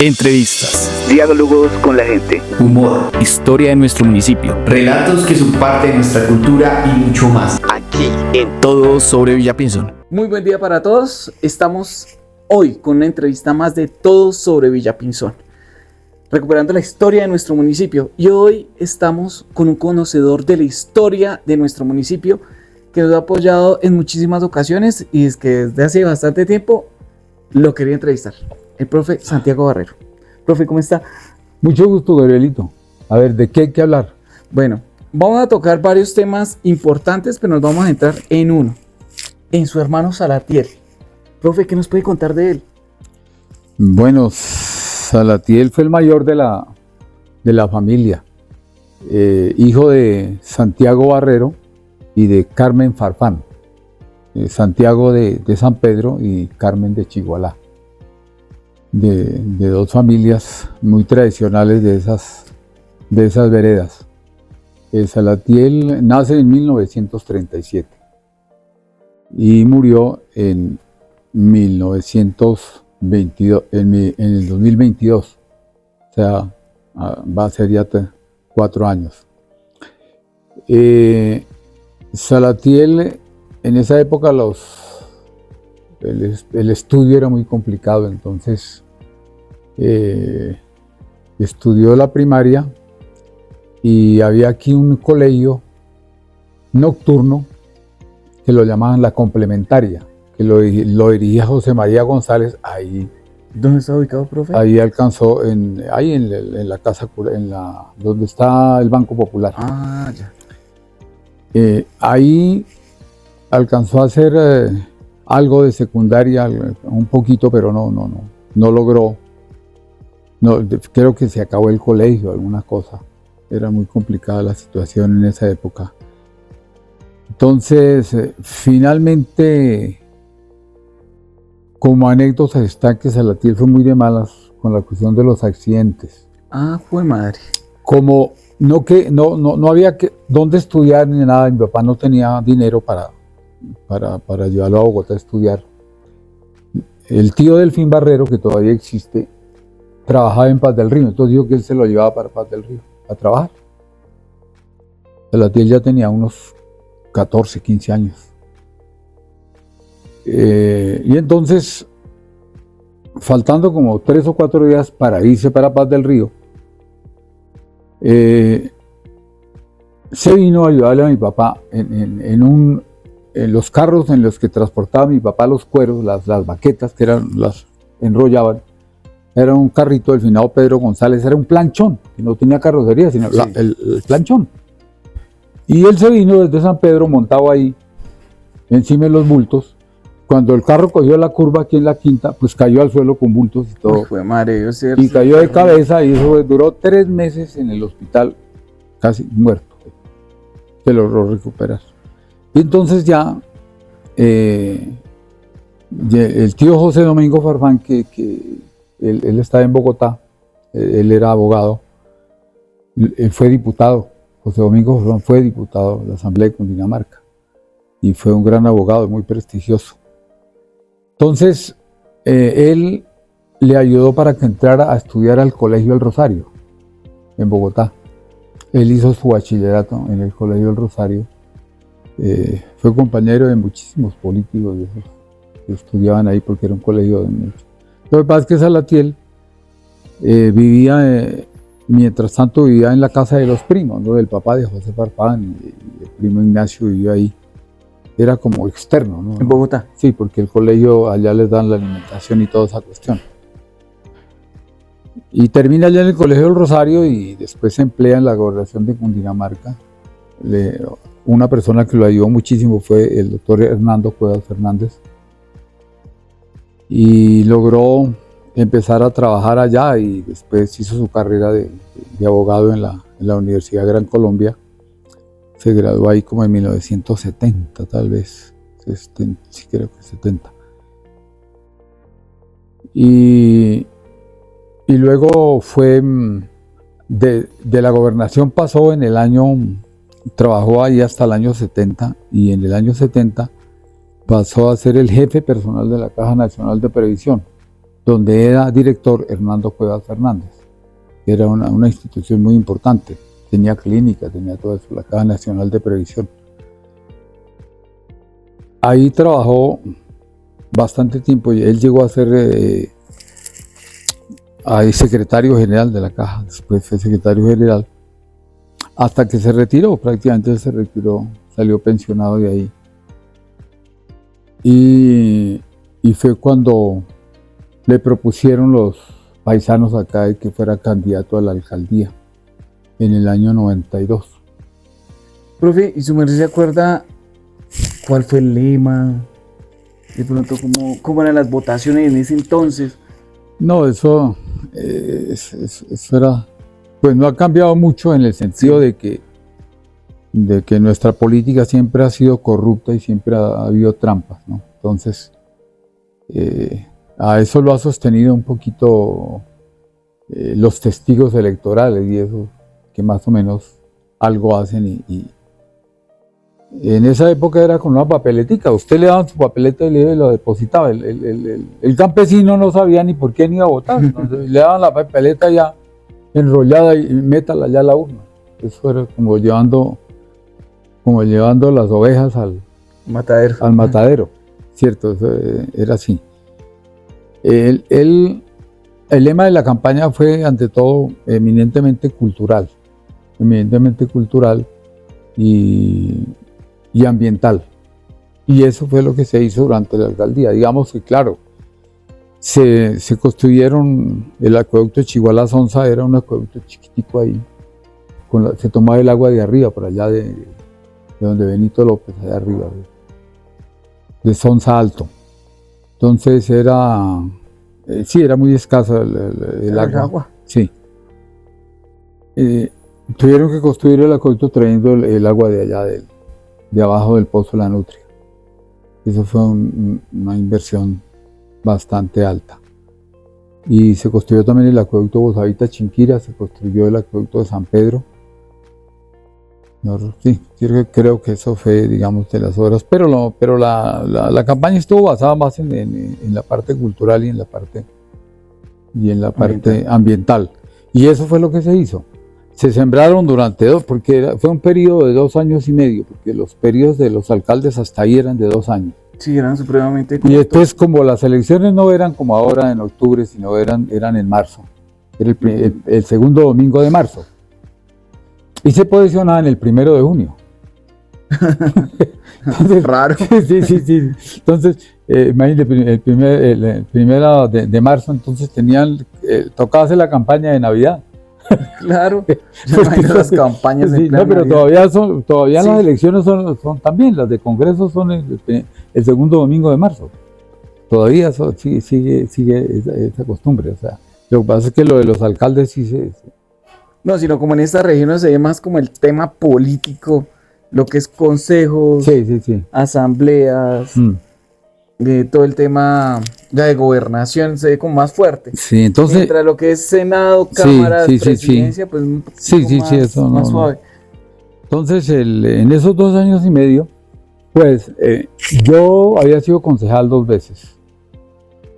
Entrevistas, diálogos con la gente, humor, historia de nuestro municipio, relatos que son parte de nuestra cultura y mucho más. aquí en Todo sobre Villapinzón. Muy buen día para todos. Estamos hoy con una entrevista más de Todo sobre Villapinzón, recuperando la historia de nuestro municipio. Y hoy estamos con un conocedor de la historia de nuestro municipio que nos ha apoyado en muchísimas ocasiones y es que desde hace bastante tiempo lo quería entrevistar. El profe Santiago Barrero. Profe, ¿cómo está? Mucho gusto, Gabrielito. A ver, ¿de qué hay que hablar? Bueno, vamos a tocar varios temas importantes, pero nos vamos a entrar en uno. En su hermano Salatiel. Profe, ¿qué nos puede contar de él? Bueno, Salatiel fue el mayor de la familia. Hijo de Santiago Barrero y de Carmen Farfán. Santiago de San Pedro y Carmen de Chigualá. De dos familias muy tradicionales de esas veredas. Salatiel nace en 1937 y murió en 1922, en el 2022, o sea, va a ser ya 4 años. Salatiel, en esa época el estudio era muy complicado, entonces estudió la primaria y había aquí un colegio nocturno que lo llamaban la complementaria, que lo dirigía José María González. Ahí, ¿Dónde está ubicado, profe? ahí alcanzó, en la casa, donde está el Banco Popular. Ah, ya. Ahí alcanzó a hacer algo de secundaria, un poquito, pero no logró. Creo que se acabó el colegio, alguna cosa. Era muy complicada la situación en esa época. Entonces, finalmente, como anécdota está que Salatiel fue muy de malas con la cuestión de los accidentes. Ah, fue madre. Como no había dónde estudiar ni nada, mi papá no tenía dinero para llevarlo a Bogotá a estudiar. El tío Delfín Barrero, que todavía existe, trabajaba en Paz del Río, entonces dijo que él se lo llevaba para Paz del Río a trabajar. Salatiel ya tenía unos 14, 15 años. Y entonces, faltando como 3 o 4 días para irse para Paz del Río, se vino a ayudarle a mi papá en los carros en los que transportaba mi papá los cueros, las baquetas que las enrollaban. Era un carrito del finado Pedro González, era un planchón, que no tenía carrocería, sino sí. el planchón. Y él se vino desde San Pedro montado ahí, encima de los bultos. Cuando el carro cogió la curva aquí en la quinta, pues cayó al suelo con bultos y todo. Fue madre, Y cayó de cabeza y eso duró 3 meses en el hospital, casi muerto. Se logró recuperar. Y entonces ya el tío José Domingo Farfán, que él estaba en Bogotá, él era abogado, él fue diputado. José Domingo Farfán fue diputado de la Asamblea de Cundinamarca y fue un gran abogado, muy prestigioso. Entonces, él le ayudó para que entrara a estudiar al Colegio El Rosario, en Bogotá. Él hizo su bachillerato en el Colegio El Rosario. Fue compañero de muchísimos políticos de esos que estudiaban ahí porque era un colegio de muchos. Lo que pasa es que Salatiel mientras tanto vivía en la casa de los primos, ¿no? Del papá de José Farfán, y el primo Ignacio vivía ahí. Era como externo, ¿no? ¿En Bogotá? Sí, porque el colegio allá les dan la alimentación y toda esa cuestión. Y termina allá en el Colegio del Rosario y después se emplea en la gobernación de Cundinamarca. Una persona que lo ayudó muchísimo fue el doctor Hernando Cuevas Fernández. Y logró empezar a trabajar allá y después hizo su carrera de abogado en la Universidad Gran Colombia. Se graduó ahí como en 1970, tal vez. Sí, creo que 70. Y luego fue de la gobernación, pasó en el año, trabajó ahí hasta el año 70, y en el año 70 pasó a ser el jefe personal de la Caja Nacional de Previsión. donde era director Hernando Cuevas Fernández, que era una institución muy importante, tenía clínica, tenía todo eso, la Caja Nacional de Previsión. Ahí trabajó bastante tiempo, él llegó a ser secretario general de la Caja, después fue secretario general, hasta que se retiró, prácticamente se retiró, salió pensionado de ahí. Y fue cuando le propusieron los paisanos acá de que fuera candidato a la alcaldía en el año 92. Profe, ¿y su merced se acuerda cuál fue el lema? De pronto, ¿cómo eran las votaciones en ese entonces? No, eso era, pues no ha cambiado mucho en el sentido de que nuestra política siempre ha sido corrupta y siempre ha habido trampas, ¿no? Entonces, a eso lo ha sostenido un poquito los testigos electorales y eso, que más o menos algo hacen y en esa época era con una papeletica, usted le daban su papeleta y le lo depositaba, el campesino no sabía ni por qué ni iba a votar, entonces le daban la papeleta ya enrollada y métala ya a la urna. Eso era como llevando las ovejas al matadero, ¿cierto? Eso era así. El lema de la campaña fue ante todo eminentemente cultural y ambiental. Y eso fue lo que se hizo durante la alcaldía. Digamos que claro, se construyeron el acueducto de Chiguala-Sonsa, era un acueducto chiquitico ahí, se tomaba el agua de arriba, por allá de donde Benito López, allá arriba, de Sonsa Alto. Entonces era muy escasa el agua. Sí. Tuvieron que construir el acueducto trayendo el agua de allá de abajo del Pozo La Nutria. Eso fue una inversión bastante alta. Y se construyó también el acueducto Bozavita-Chinquira, se construyó el acueducto de San Pedro. Sí, creo que eso fue, digamos, de las obras, pero la campaña estuvo basada más en la parte cultural y en la parte ambiental. Y eso fue lo que se hizo. Se sembraron porque fue un periodo de 2 años y medio, porque los periodos de los alcaldes hasta ahí eran de 2 años. Sí, eran supremamente cortos. Y después, como las elecciones no eran como ahora en octubre, sino eran en marzo. Era el segundo domingo de marzo. Y se posicionaban el 1 de junio. Entonces, raro. Sí. Entonces, imagínate, el primero de marzo, entonces tocaba hacer la campaña de Navidad. Claro, las campañas sí, no, pero todavía sí. Las elecciones son también, las de Congreso son el segundo domingo de marzo. Todavía sigue esa costumbre. O sea, lo que pasa es que lo de los alcaldes sí. No, sino como en esta región se ve más como el tema político, lo que es consejos, asambleas, todo el tema de gobernación se ve como más fuerte. Sí, entonces. Mientras lo que es Senado, Cámara, Presidencia, pues un poco eso más suave. Entonces, en esos 2 años y medio, pues yo había sido concejal 2 veces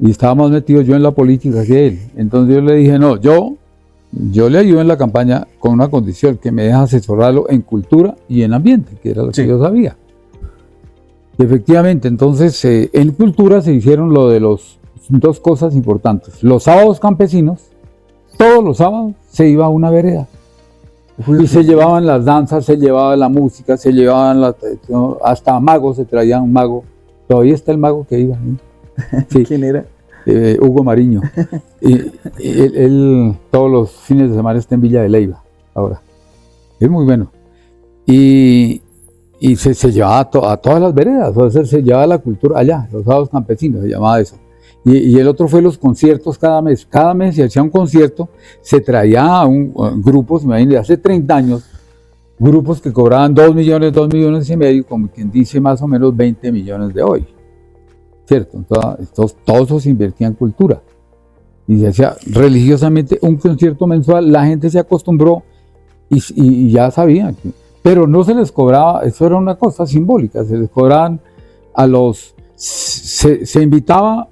y estaba más metido yo en la política que él. Entonces yo le dije, no, yo le ayudo en la campaña con una condición, que me deja asesorarlo en cultura y en ambiente, que era lo que yo sabía. Y efectivamente, entonces en cultura se hicieron lo de 2 cosas importantes. Los sábados campesinos, todos los sábados se iba a una vereda. Y se llevaban las danzas, se llevaba la música, se llevaban hasta magos, se traían un mago. Todavía está el mago que iba. Sí. ¿Quién era? Hugo Mariño. Y él todos los fines de semana está en Villa de Leyva ahora. Es muy bueno. Y se llevaba a todas las veredas, o sea, se llevaba la cultura allá, los sábados campesinos, se llamaba eso. Y el otro fue los conciertos cada mes. Cada mes se hacía un concierto, se traía a grupos, imagínense, hace 30 años, grupos que cobraban 2 millones y medio, como quien dice más o menos 20 millones de hoy. ¿Cierto? Entonces, todo eso se invertía en cultura. Y se hacía religiosamente un concierto mensual, la gente se acostumbró y ya sabía pero no se les cobraba, eso era una cosa simbólica, se les cobraban se invitaba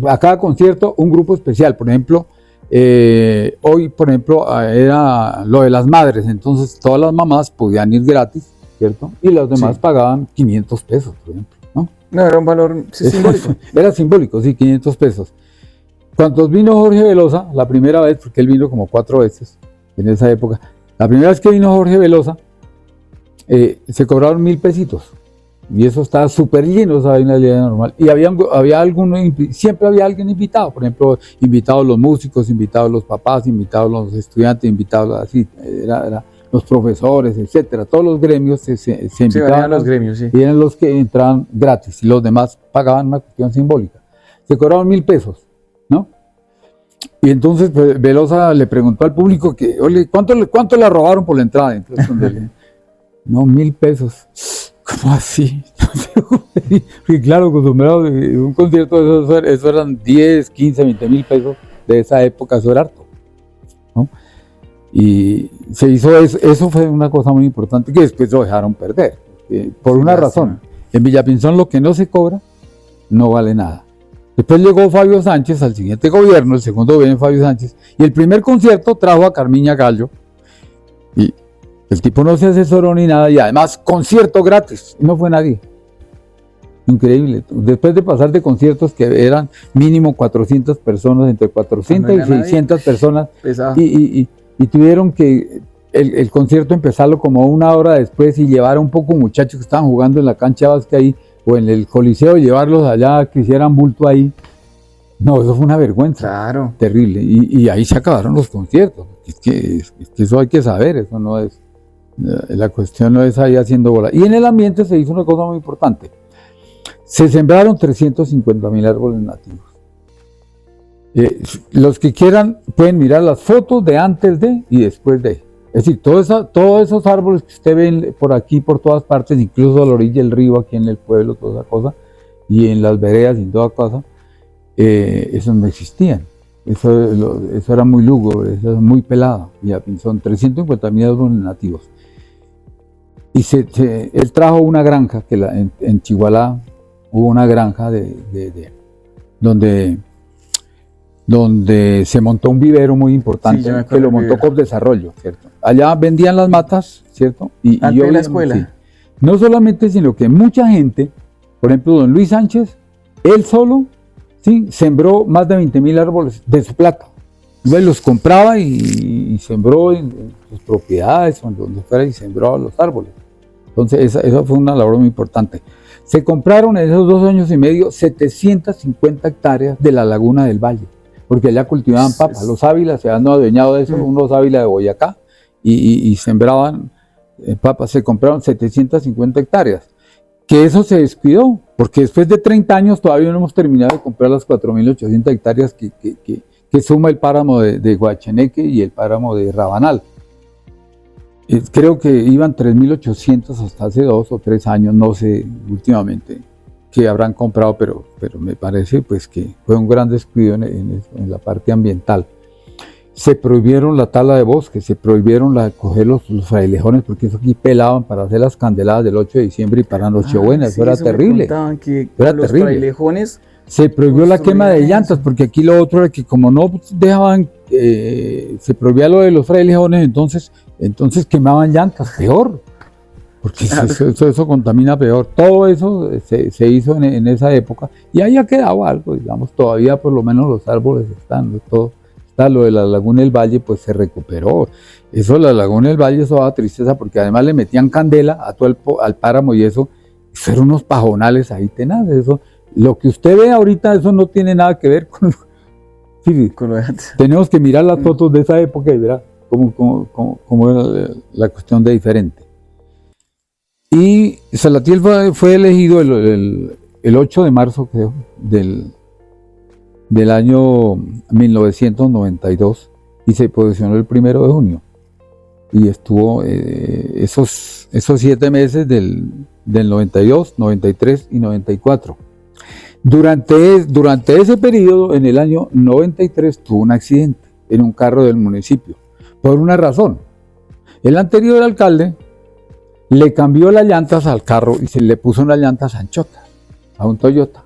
a cada concierto un grupo especial. Por ejemplo, hoy, por ejemplo, era lo de las madres, entonces todas las mamás podían ir gratis, ¿cierto? Y los demás Sí. pagaban 500 pesos, por ejemplo, ¿no? No, era un valor simbólico. Era simbólico, sí, 500 pesos. Cuando vino Jorge Velosa, la primera vez, porque él vino como 4 veces en esa época, la primera vez que vino Jorge Velosa, se cobraron 1.000 pesitos. Y eso estaba súper lleno, esa vaina de normal. Y había alguno, siempre había alguien invitado, por ejemplo, invitados los músicos, invitados los papás, invitados los estudiantes, invitados así, era los profesores, etcétera. Todos los gremios se Sí, invitaban. venían los gremios, sí. Y eran los que entraban gratis, y los demás pagaban una cuestión simbólica. Se cobraron 1.000 pesos, ¿no? Y entonces pues, Velosa le preguntó al público que, oye, ¿cuánto le robaron por la entrada? Entonces, no, 1.000 pesos. ¿Cómo así? Porque claro, acostumbrado a un concierto, eso eran 10, 15, 20.000 pesos de esa época, eso era harto, ¿no? Y se hizo eso fue una cosa muy importante que después lo dejaron perder, por una razón. En Villapinzón lo que no se cobra no vale nada. Después llegó Fabio Sánchez al siguiente gobierno, el segundo gobierno de Fabio Sánchez, y el primer concierto trajo a Carmiña Gallo, y el tipo no se asesoró ni nada, y además concierto gratis, y no fue nadie. Increíble. Después de pasar de conciertos que eran mínimo 400 personas, entre 400 y 600 personas, y tuvieron que el concierto empezarlo como 1 hora después y llevar a un poco muchachos que estaban jugando en la cancha de básquet ahí, o en el Coliseo, y llevarlos allá, que hicieran bulto ahí. No, eso fue una vergüenza. Claro. Terrible. Y ahí se acabaron los conciertos. Es que eso hay que saber, eso no es. La cuestión no es ahí haciendo bola. Y en el ambiente se hizo una cosa muy importante. Se sembraron 350.000 árboles nativos. Los que quieran pueden mirar las fotos de antes de y después de. Es decir, todos esos árboles que usted ve por aquí, por todas partes, incluso a la orilla del río, aquí en el pueblo, toda esa cosa, y en las veredas y en toda cosa, esos no existían. Eso era muy lúgubre, eso era muy pelado. Son 350.000 árboles nativos. Y él trajo una granja, que en Chigualá hubo una granja donde se montó un vivero muy importante, Sí, que lo montó Copdesarrollo, ¿cierto? Allá vendían las matas, ¿cierto? Y Antes de la escuela. Sí. No solamente, sino que mucha gente, por ejemplo, don Luis Sánchez, él solo, sí, sembró más de 20.000 árboles de su plata. Entonces los compraba y sembró en sus propiedades o en donde fuera y sembró los árboles. Entonces esa fue una labor muy importante. Se compraron en esos 2 años y medio 750 hectáreas de la Laguna del Valle, porque allá cultivaban papas. Los Ávila se han adueñado de eso, unos Ávila de Boyacá, y sembraban papas. Se compraron 750 hectáreas, que eso se descuidó, porque después de 30 años todavía no hemos terminado de comprar las 4.800 hectáreas que suma el páramo de Guacheneque y el páramo de Rabanal. Creo que iban 3.800 hasta hace 2 o 3 años, no sé últimamente que habrán comprado, pero me parece pues que fue un gran descuido en la parte ambiental. Se prohibieron la tala de bosques, se prohibieron coger los frailejones, porque eso aquí pelaban para hacer las candeladas del 8 de diciembre y para Nochebuena, Sí, eso era terrible. Que Era los terrible. frailejones Se prohibió la quema de construían llantas, eso. porque aquí lo otro era que como no dejaban, se prohibía lo de los frailejones, entonces quemaban llantas, peor, porque eso contamina peor. Todo eso se hizo en esa época, y ahí ha quedado algo, digamos, todavía por lo menos los árboles están, todo está. Lo de la Laguna del Valle pues se recuperó. Eso de la Laguna del Valle, eso daba tristeza, porque además le metían candela a todo al páramo, y eso eran unos pajonales ahí tenaces. Eso, lo que usted ve ahorita, eso no tiene nada que ver con... Sí, con lo de antes. tenemos que mirar las fotos de esa época y verá cómo era la cuestión de diferente. Y Salatiel fue elegido el 8 de marzo, creo, del año 1992, y se posicionó el 1 de junio. Y estuvo esos 7 meses del 92, 93 y 94. Durante ese periodo, en el año 93, tuvo un accidente en un carro del municipio, por una razón. El anterior alcalde le cambió las llantas al carro y se le puso unas llantas anchotas, a un Toyota.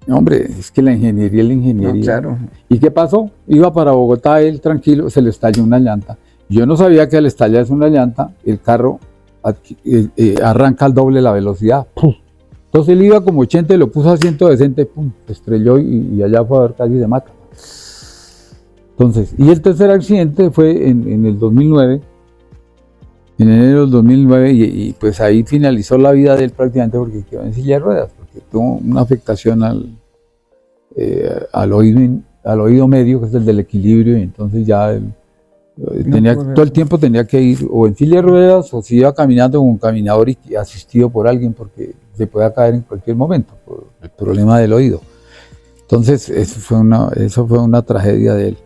Hombre, es que la ingeniería es la ingeniería. No, claro. ¿Y qué pasó? Iba para Bogotá él tranquilo, se le estalló una llanta. Yo no sabía que al estallarse una llanta, el carro arranca al doble la velocidad. ¡Pum! Entonces él iba como 80 y lo puso a 160, ¡pum! Se estrelló y allá fue a ver casi se mata. Entonces, y el tercer accidente fue en el 2009, en enero del 2009, y pues ahí finalizó la vida de él prácticamente porque quedó en silla de ruedas, porque tuvo una afectación al oído medio, que es el del equilibrio, y entonces ya él, todo el tiempo tenía que ir o en silla de ruedas o si iba caminando con un caminador y asistido por alguien porque se podía caer en cualquier momento por el problema del oído. Entonces eso fue una tragedia de él.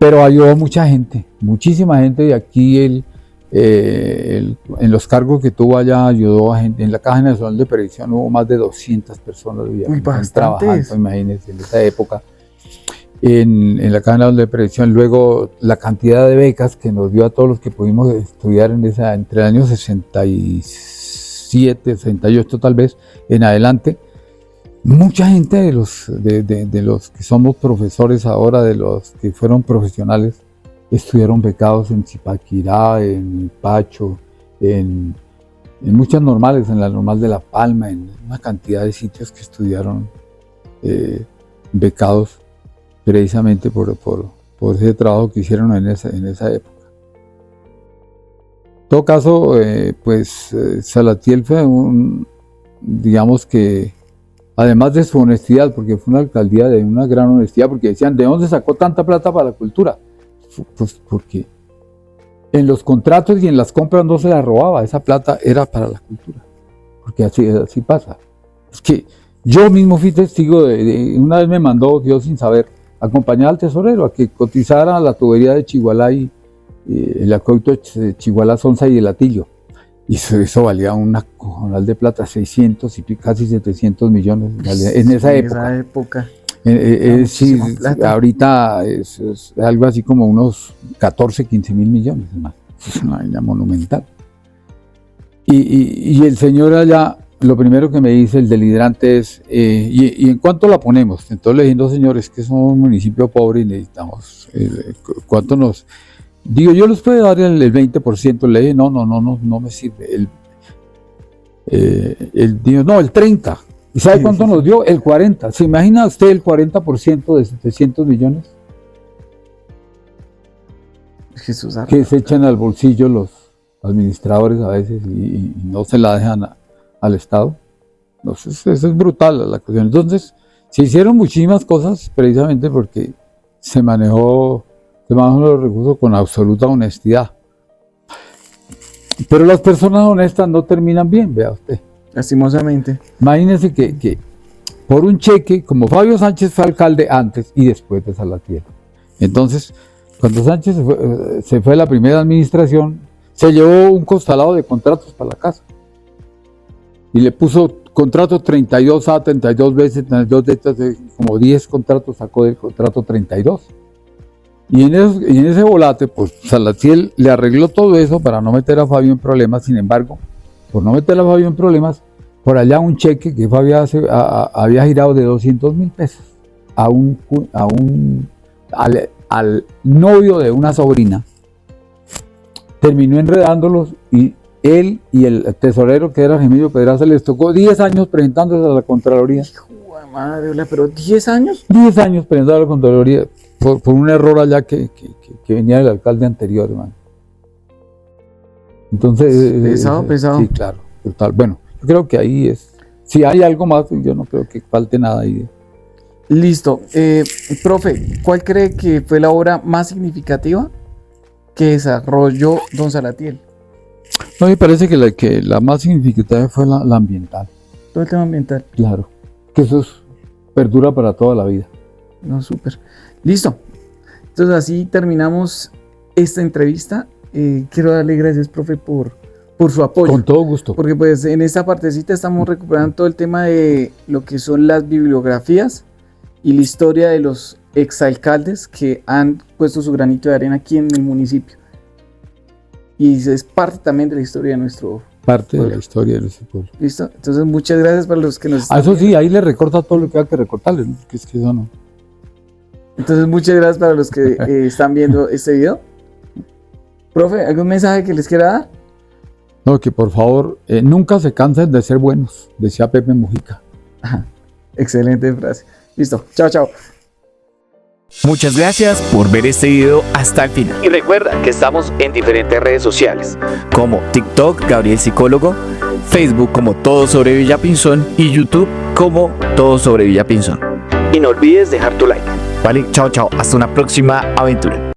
Pero ayudó mucha gente, muchísima gente, y aquí él, en los cargos que tuvo allá, ayudó a gente. En la Caja Nacional de Previsión hubo más de 200 personas trabajando, imagínense, en esa época. En la Caja Nacional de Previsión, luego la cantidad de becas que nos dio a todos los que pudimos estudiar entre el año 67, 68 tal vez, en adelante. Mucha gente de los que somos profesores ahora, de los que fueron profesionales, estuvieron becados en Zipaquirá, en Pacho, en muchas normales, en la normal de La Palma, en una cantidad de sitios que estudiaron becados precisamente por ese trabajo que hicieron en esa época. En todo caso, Salatiel fue digamos que, además de su honestidad, porque fue una alcaldía de una gran honestidad, porque decían, ¿de dónde sacó tanta plata para la cultura? Pues porque en los contratos y en las compras no se la robaba, esa plata era para la cultura, porque así pasa. Es que yo mismo fui testigo una vez me mandó, Dios sin saber, acompañar al tesorero a que cotizara la tubería de Chigualá y el acueducto de Chigualá, Sonsa y el Atillo. Y eso valía una cojonal de plata, 600 y casi 700 millones en esa época. Sí, ahorita es algo así como unos 14, 15 mil millones, más. Es una vaina monumental. Y el señor allá, lo primero que me dice el del hidrante es, ¿y en cuánto la ponemos? Entonces le dije, no señores, que somos un municipio pobre y necesitamos, ¿cuánto nos...? Digo, yo les puedo dar el 20%, le dije, no me sirve. Él dijo, no, el 30%. ¿Y sabe cuánto nos dio? El 40%. ¿Se imagina usted el 40% de 700 millones? Jesús, que se echan al bolsillo los administradores a veces y no se la dejan al Estado. Entonces, eso es brutal la cuestión. Entonces, se hicieron muchísimas cosas precisamente porque se manejó los recursos con absoluta honestidad. Pero las personas honestas no terminan bien, vea usted. Lastimosamente. Imagínense que por un cheque, como Fabio Sánchez fue alcalde antes y después de Salatiel. Entonces, cuando Sánchez se fue a la primera administración, se llevó un costalado de contratos para la casa. Y le puso contrato 32A, 32 veces, 32 de como 10 contratos sacó del contrato 32. Y en ese volate, pues Salatiel le arregló todo eso para no meter a Fabio en problemas. Sin embargo, por no meter a Fabio en problemas, por allá un cheque que Fabio había girado de 200,000 pesos al novio de una sobrina, terminó enredándolos y él y el tesorero, que era Remigio Pedraza, les tocó 10 años presentándose a la Contraloría. Hijo de madre, pero 10 años. 10 años presentando a la Contraloría por un error allá que venía del alcalde anterior, hermano. Entonces... Pesado. Sí, claro, total. Bueno, yo creo que ahí es... Si hay algo más, yo no creo que falte nada ahí. Listo. Profe, ¿cuál cree que fue la obra más significativa que desarrolló don Salatiel? No, me parece que la más significativa fue la ambiental. Todo el tema ambiental. Claro, que eso perdura para toda la vida. No, súper. Listo. Entonces así terminamos esta entrevista. Quiero darle gracias, profe, por su apoyo. Con todo gusto. Porque pues en esta partecita estamos recuperando todo el tema de lo que son las bibliografías y la historia de los exalcaldes que han puesto su granito de arena aquí en el municipio. Y es parte también de la historia de nuestro parte de la historia de ese pueblo. ¿Listo? Entonces, muchas gracias para los que nos Ah, están eso sí, viendo. ahí le recorta todo lo que hay que recortarle, ¿no? Que es que eso no. Entonces, muchas gracias para los que están viendo este video. Profe, ¿algún mensaje que les quiera dar? No, que por favor, nunca se cansen de ser buenos, decía Pepe Mujica. Excelente frase. Listo. Chao, chao. Muchas gracias por ver este video hasta el final. Y recuerda que estamos en diferentes redes sociales, como TikTok, Gabriel Psicólogo, Facebook como Todo sobre Villapinzón y YouTube como Todo sobre Villapinzón. Y no olvides dejar tu like. Vale, chao, chao. Hasta una próxima aventura.